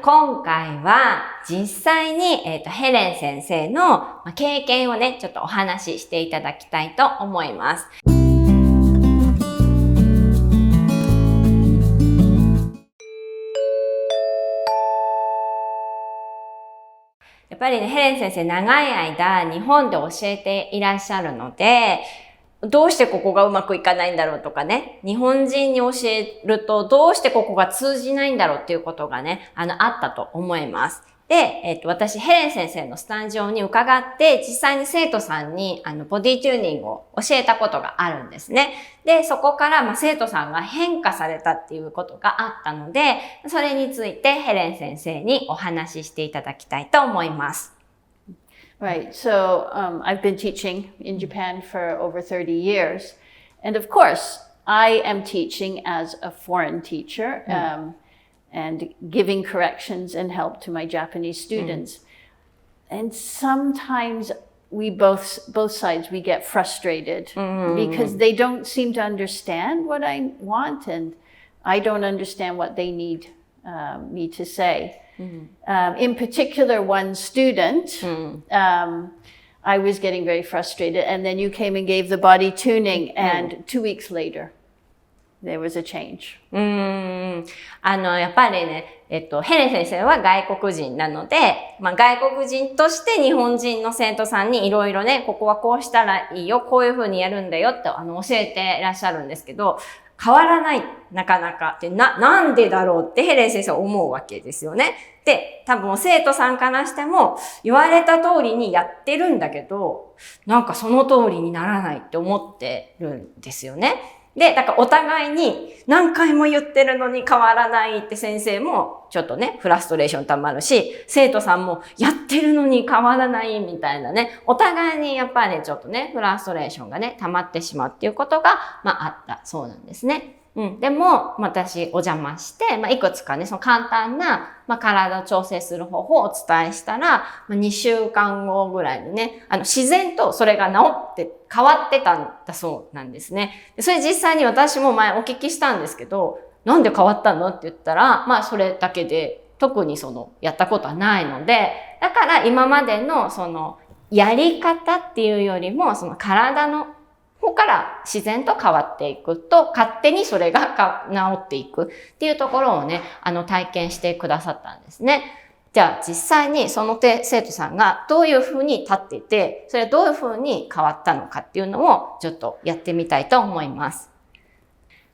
今回は実際に、ヘレン先生の経験をね、ちょっとお話ししていただきたいと思います。やっぱりね、ヘレン先生長い間日本で教えていらっしゃるので、どうしてここがうまくいかないんだろうとかね、日本人に教えるとどうしてここが通じないんだろうっていうことがね、あったと思います。で、私、ヘレン先生のスタジオに伺って、実際に生徒さんに、ボディチューニングを教えたことがあるんですね。で、そこから、生徒さんが変化されたっていうことがあったので、それについてヘレン先生にお話ししていただきたいと思います。Right. So I've been teaching in Japan for over 30 years. And of course, I am teaching as a foreign teacher and giving corrections and help to my Japanese students. And sometimes we both sides, we get frustrated because they don't seem to understand what I want and I don't understand what they need me to say. In particular, one student, I was getting very frustrated, and then you came and gave the body tuning, and 2 weeks later, there was a change. やっぱりね、ヘレン先生は外国人なので、外国人として日本人の生徒さんにいろいろね、ここはこうしたらいいよ、こういうふうにやるんだよって教えていらっしゃるんですけど、変わらない、なかなか。で、なんでだろうってヘレン先生は思うわけですよね。で、多分生徒さんからしても言われた通りにやってるんだけど、なんかその通りにならないって思ってるんですよね。で、だからお互いに何回も言ってるのに変わらないって先生もちょっとね、フラストレーション溜まるし、生徒さんもやってるのに変わらないみたいなね、お互いにやっぱりちょっとね、フラストレーションがね、溜まってしまうっていうことが、あったそうなんですね。でも、私、お邪魔して、いくつかね、その簡単な、体を調整する方法をお伝えしたら、2週間後ぐらいにね、自然とそれが治って変わってたんだそうなんですね。それ実際に私も前お聞きしたんですけど、なんで変わったのって言ったら、それだけで、特にやったことはないので、だから今までのやり方っていうよりも、体のここから自然と変わっていくと、勝手にそれが治っていくっていうところをね、体験してくださったんですね。じゃあ実際にその生徒さんがどういうふうに立っていて、それはどういうふうに変わったのかっていうのをちょっとやってみたいと思います。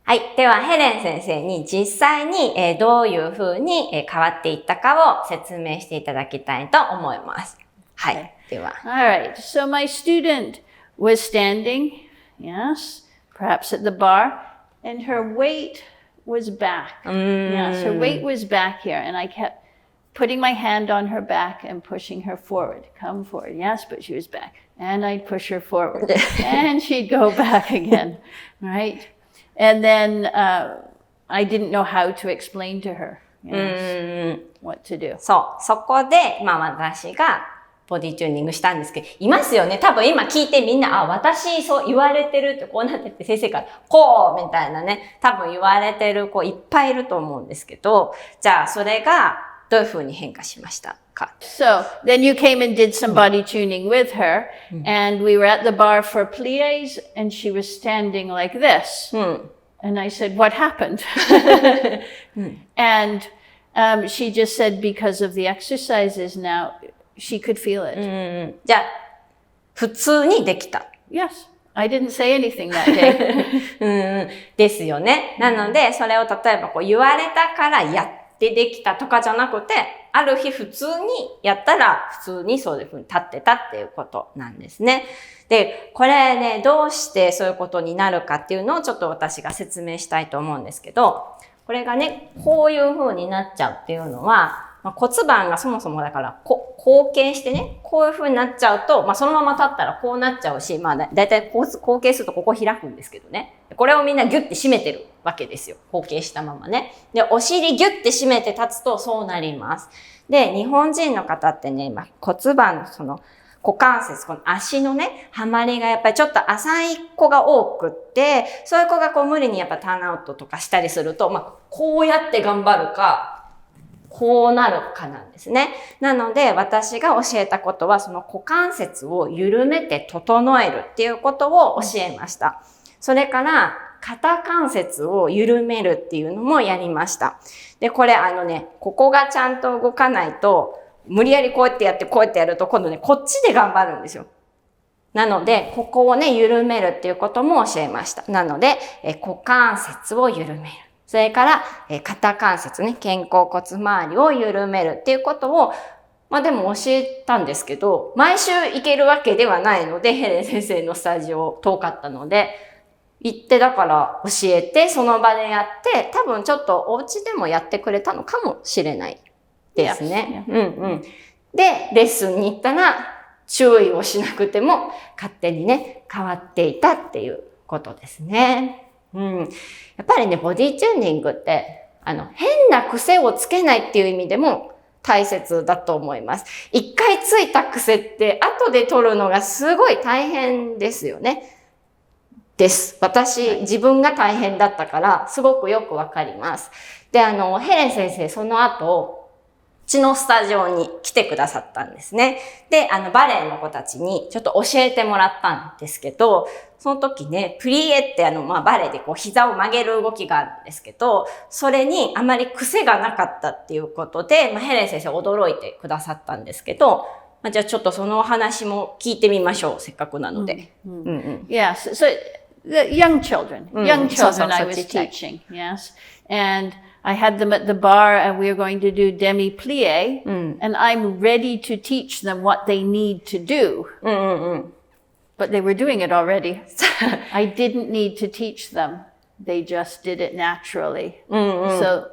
はい。では、ヘレン先生に実際にどういうふうに変わっていったかを説明していただきたいと思います。はい。では。Alright. So my student was standing.Yes, perhaps at the bar, and her weight was back. Yes, her weight was back here, and I kept putting my hand on her back and pushing her forward. Come forward. Yes, but she was back. And I'd push her forward, and she'd go back again, right? And then I didn't know how to explain to her, yes, what to do. そう、そこで、私がボディチューニングしたんですけど、いますよね。多分今聞いてみんな、私そう言われてるってこうなってて先生から、こうみたいなね、多分言われてる子いっぱいいると思うんですけど、じゃあそれがどういうふうに変化しましたか？ So then you came and did some body tuning with her, and we were at the bar for plies, and she was standing like this. And I said, what happened? And she just said, because of the exercises now,She could feel it. じゃあ、普通にできた。Yes. I didn't say anything that day. ですよね。なので、それを例えば言われたからやってできたとかじゃなくて、ある日普通にやったら普通にそういうふうに立ってたっていうことなんですね。で、これね、どうしてそういうことになるかっていうのをちょっと私が説明したいと思うんですけど、これがね、こういうふうになっちゃうっていうのは、骨盤がそもそもだから後傾してね、こういう風になっちゃうと、そのまま立ったらこうなっちゃうし、だいたい後傾するとここ開くんですけどね。これをみんなギュッて締めてるわけですよ。後傾したままね。で、お尻ギュッて締めて立つとそうなります。で、日本人の方ってね、骨盤の股関節、この足のね、はまりがやっぱりちょっと浅い子が多くって、そういう子が無理にやっぱターンアウトとかしたりすると、こうやって頑張るか、こうなるかなんですね。なので私が教えたことはその股関節を緩めて整えるっていうことを教えました。それから肩関節を緩めるっていうのもやりました。で、これここがちゃんと動かないと無理やりこうやってやってこうやってやると今度ね、こっちで頑張るんですよ。なので、ここをね、緩めるっていうことも教えました。なので、股関節を緩める。それから、肩関節ね、肩甲骨周りを緩めるっていうことを、でも教えたんですけど、毎週行けるわけではないので、ヘレン先生のスタジオ遠かったので、行ってだから教えて、その場でやって、多分ちょっとお家でもやってくれたのかもしれないですね。で、レッスンに行ったら、注意をしなくても勝手にね、変わっていたっていうことですね。やっぱりね、ボディチューニングって、変な癖をつけないっていう意味でも大切だと思います。一回ついた癖って後で取るのがすごい大変ですよね。私、自分が大変だったから、すごくよくわかります。で、ヘレン先生、その後、うちのスタジオに来てくださったんですね。で、バレエの子たちにちょっと教えてもらったんですけど、その時ね、プリエってバレエでこう膝を曲げる動きがあるんですけど、それにあまり癖がなかったっていうことで、ヘレン先生驚いてくださったんですけど、じゃあちょっとそのお話も聞いてみましょう。せっかくなので。Yeah, so the young children I was teaching, yes. And I had them at the bar and we were going to do demi-plie, and I'm ready to teach them what they need to do. But they were doing it already. I didn't need to teach them. They just did it naturally. So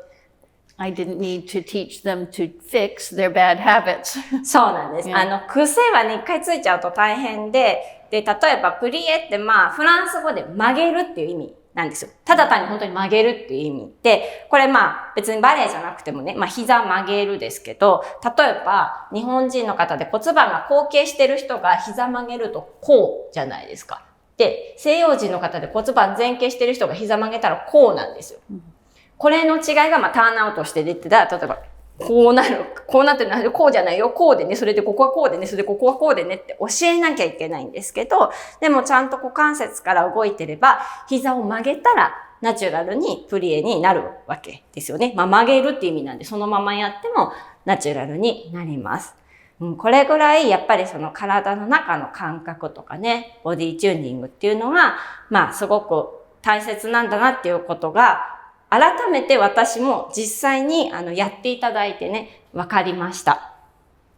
I didn't need to teach them to fix their bad habits. そうなんです。癖はね、一回ついちゃうと大変で、例えばプリエってフランス語で曲げるっていう意味なんですよ。ただ単に本当に曲げるっていう意味で、これ別にバレエじゃなくてもね、膝曲げるですけど、例えば日本人の方で骨盤が後傾してる人が膝曲げるとこうじゃないですか。で、西洋人の方で骨盤前傾してる人が膝曲げたらこうなんですよ。これの違いがターンアウトして出てたら、例えばこうなる、こうなってるの、こうじゃないよ、こうでね、それでここはこうでね、それでここはこうでねって教えなきゃいけないんですけど、でもちゃんと股関節から動いてれば、膝を曲げたらナチュラルにプリエになるわけですよね。曲げるって意味なんで、そのままやってもナチュラルになります。これぐらいやっぱりその体の中の感覚とかね、ボディチューニングっていうのが、すごく大切なんだなっていうことが、改めて私も実際にやっていただいてね、わかりました。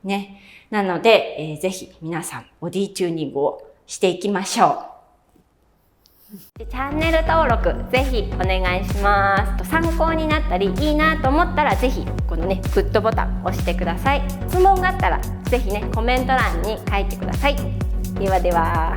ね。なので、ぜひ皆さんボディチューニングをしていきましょう。チャンネル登録ぜひお願いします。参考になったりいいなと思ったらぜひこのね、グッドボタン押してください。質問があったらぜひね、コメント欄に書いてください。ではでは。